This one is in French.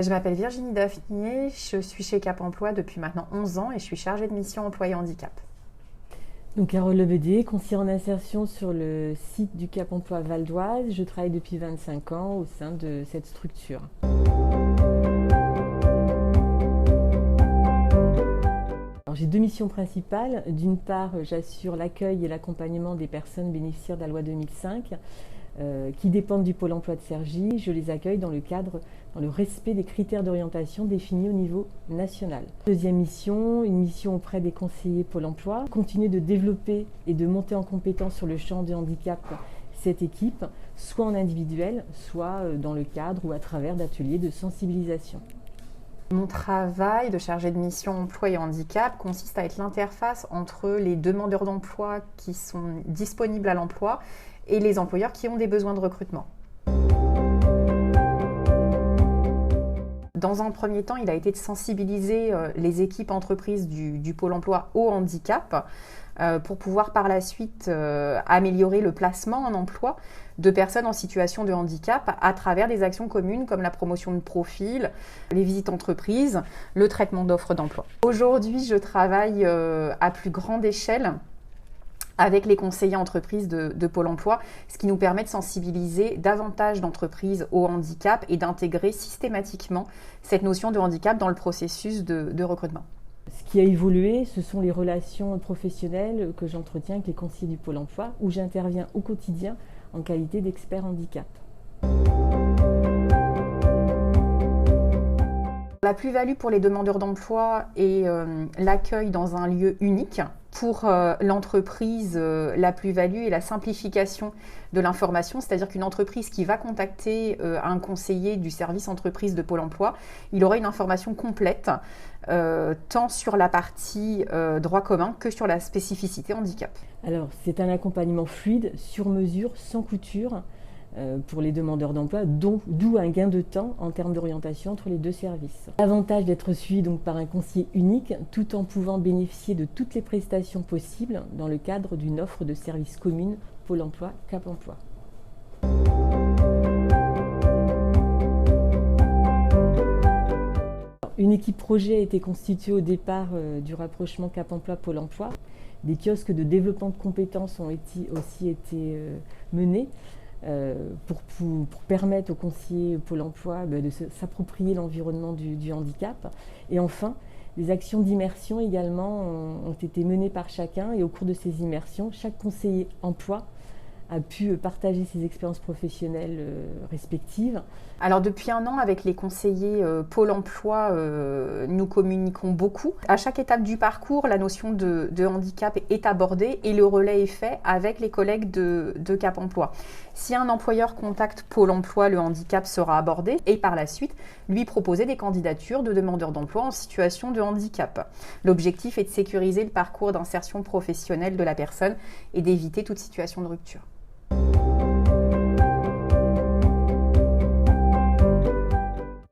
Je m'appelle Virginie Daphnier, je suis chez Cap Emploi depuis maintenant 11 ans et je suis chargée de mission employé handicap. Donc Carole Lebedier, conseillère en insertion sur le site du Cap Emploi Val d'Oise. Je travaille depuis 25 ans au sein de cette structure. J'ai deux missions principales. D'une part, j'assure l'accueil et l'accompagnement des personnes bénéficiaires de la loi 2005 qui dépendent du Pôle emploi de Cergy. Je les accueille dans le respect des critères d'orientation définis au niveau national. Deuxième mission, une mission auprès des conseillers Pôle emploi. Continuer de développer et de monter en compétence sur le champ du handicap cette équipe, soit en individuel, soit dans le cadre ou à travers d'ateliers de sensibilisation. Mon travail de chargée de mission emploi et handicap consiste à être l'interface entre les demandeurs d'emploi qui sont disponibles à l'emploi et les employeurs qui ont des besoins de recrutement. Dans un premier temps, il a été de sensibiliser les équipes entreprises du Pôle emploi au handicap pour pouvoir par la suite améliorer le placement en emploi de personnes en situation de handicap à travers des actions communes comme la promotion de profil, les visites entreprises, le traitement d'offres d'emploi. Aujourd'hui, je travaille à plus grande échelle avec les conseillers entreprises de Pôle emploi, ce qui nous permet de sensibiliser davantage d'entreprises au handicap et d'intégrer systématiquement cette notion de handicap dans le processus de recrutement. Ce qui a évolué, ce sont les relations professionnelles que j'entretiens avec les conseillers du Pôle emploi, où j'interviens au quotidien en qualité d'expert handicap. La plus-value pour les demandeurs d'emploi est l'accueil dans un lieu unique. Pour l'entreprise, la plus-value est la simplification de l'information, c'est-à-dire qu'une entreprise qui va contacter un conseiller du service entreprise de Pôle emploi, il aura une information complète, tant sur la partie droit commun que sur la spécificité handicap. Alors, c'est un accompagnement fluide, sur mesure, sans couture, pour les demandeurs d'emploi, d'où un gain de temps en termes d'orientation entre les deux services. L'avantage d'être suivi donc par un conseiller unique, tout en pouvant bénéficier de toutes les prestations possibles dans le cadre d'une offre de services commune Pôle emploi, Cap emploi. Une équipe projet a été constituée au départ du rapprochement Cap emploi Pôle emploi. Des kiosques de développement de compétences ont aussi été menés. Pour permettre aux conseillers Pôle emploi de s'approprier l'environnement du handicap. Et enfin, des actions d'immersion également ont été menées par chacun, et au cours de ces immersions, chaque conseiller emploi a pu partager ses expériences professionnelles respectives. Alors depuis un an, avec les conseillers Pôle emploi, nous communiquons beaucoup. À chaque étape du parcours, la notion de handicap est abordée et le relais est fait avec les collègues de Cap emploi. Si un employeur contacte Pôle emploi, le handicap sera abordé et par la suite, lui proposer des candidatures de demandeurs d'emploi en situation de handicap. L'objectif est de sécuriser le parcours d'insertion professionnelle de la personne et d'éviter toute situation de rupture.